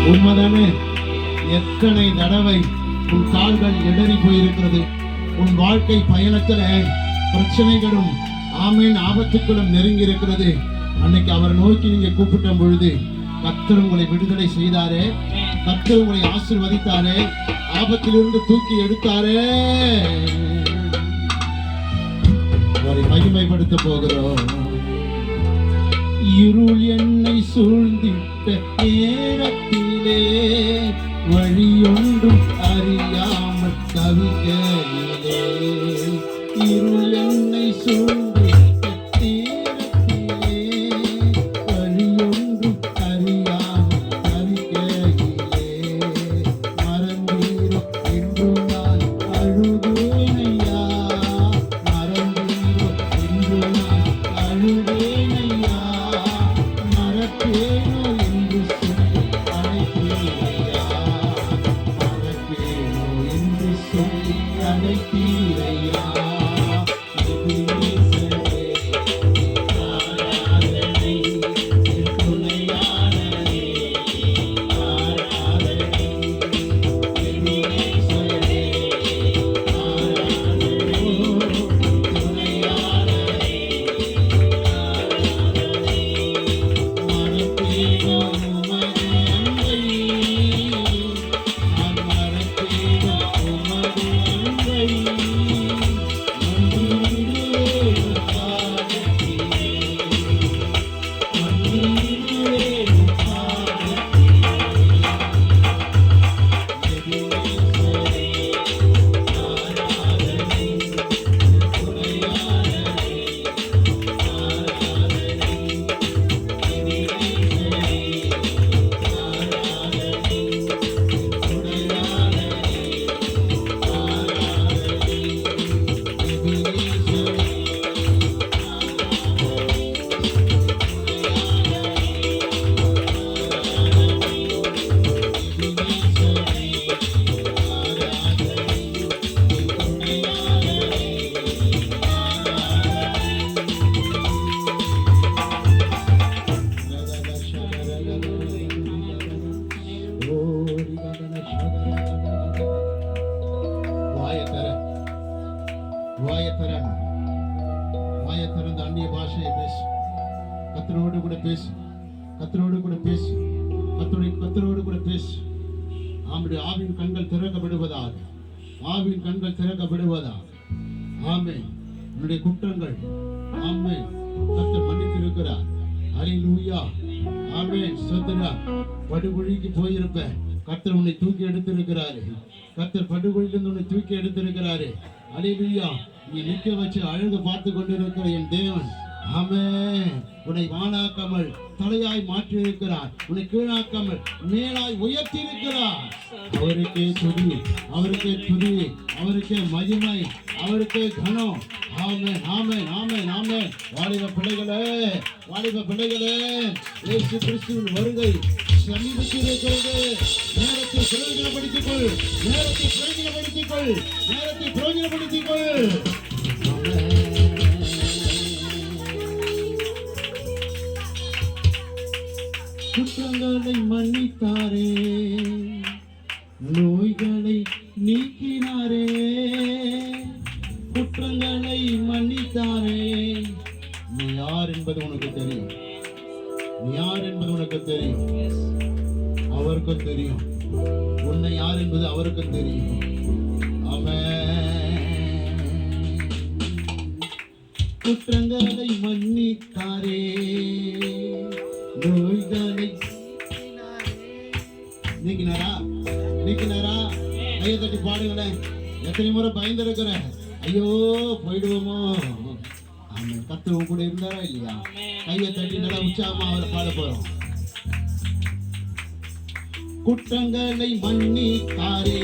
உண்மைதானே? எத்தனை தடவை உன் கால்கள் இடறி போயிருக்கிறது. உன் வாழ்க்கை பயணத்துல பிரச்சனைகளும் ஆமீன் ஆபத்துக்களும் நெருங்கி இருக்கிறது. அன்னைக்கு அவரை நோக்கி நீங்க கூப்பிட்ட பொழுது கர்த்தர் உங்களை விடுதலை செய்தாரே, கர்த்தர் உங்களை ஆசீர்வதித்தாரே, ஆபத்திலிருந்து தூக்கி எடுத்தாரே. அவரை மகிமைப்படுத்த போகிறோம். இருள் என்னை சூழ்ந்திட்ட நேரத்திலே வழியொன்றும் அறியாமல் தவிக்கையிலே, இருள் என்னை சூழ்ந்திட்ட நேரத்திலே வழியொன்றும் அறியாமல் தவிக்கையிலே, மறந்தீரோ என்று நான் அழுதேனையா, மறந்தீரோ என்று நான் அழுதேனையா, மறப்பேனோ என்று சொல்லி அழைத்தீரையா, மறப்பேனோ என்று சொல்லி அழைத்தீரையா. வாயத்திறந்த அந்நிய பாஷையை பேசு. கர்த்தரோடு கூட பேசு. கர்த்தரோடு கூட பேசு. கர்த்தரோடு கூட பேசு. ஆம்முடைய ஆவின் கண்கள் திறக்கப்படுவதாக. ஆவின் கண்கள் திறக்கப்படுவதாக. ஆமென். உன்னுடைய குற்றங்கள் ஆமென் கர்த்தர் மன்னித்திருக்கிறார். அல்லேலூயா. ஆமென். சோதரா படுகுழிக்கு போயிருப்ப கர்த்தர் உன்னை தூக்கி எடுத்திருக்கிறாரு. கர்த்தர் படுகுழியிலிருந்து உன்னை தூக்கி எடுத்திருக்கிறாரு. அல்லேலூயா. நீ நிற்க வச்சு அழுது பார்த்து கொண்டிருக்கிற என் தேவன் ஆமென் உன்னை வானாக்காமல் தலையாய் மாற்றி இருக்கிறார். உன்னை கீழாக்காமல் மேலாய் உயர்த்தி இருக்கிறார். அவருக்கே துதி, அவருக்கே துதி, அவருக்கே மகிமை, அவருக்கே கனம். ஆமென் ஆமென் ஆமென் ஆமென். வாலிப பிள்ளைகளே, வாலிப பிள்ளைகளே, இயேசு கிறிஸ்துவின் வருகை சமீபத்திருக்கிறது. நேரத்தை பிரயோஜனப்படுத்திக் கொள், நேரத்தை பிரயோஜனப்படுத்திக் கொள், நேரத்தை பிரயோஜனப்படுத்திக் கொள். குற்றங்களை மன்னித்தாரே, நோய்களை நீக்கினாரே, குற்றங்களை மன்னித்தாரே. நீ யார் என்பது உனக்கு தெரியும். நீ யார் என்பது உனக்கு தெரியும். அவருக்கும் தெரியும். உன்னை யார் என்பது அவருக்கும் தெரியும். ஆமென். குற்றங்களை மன்னித்தாரே, நோய்களை நீக்கினாரா? நீக்கினாரா? கையை தட்டி பாடுங்களேன். எத்தனை முறை பயந்திருக்கிற, ஐயோ போயிடுவோமோ. ஆமென். கர்த்தர் கூட இருந்தாரா இல்லையா? கையை தட்டி நல்லா உற்சாகமா அவரை பாட போறோம். குற்றங்களை மன்னித்தாரே,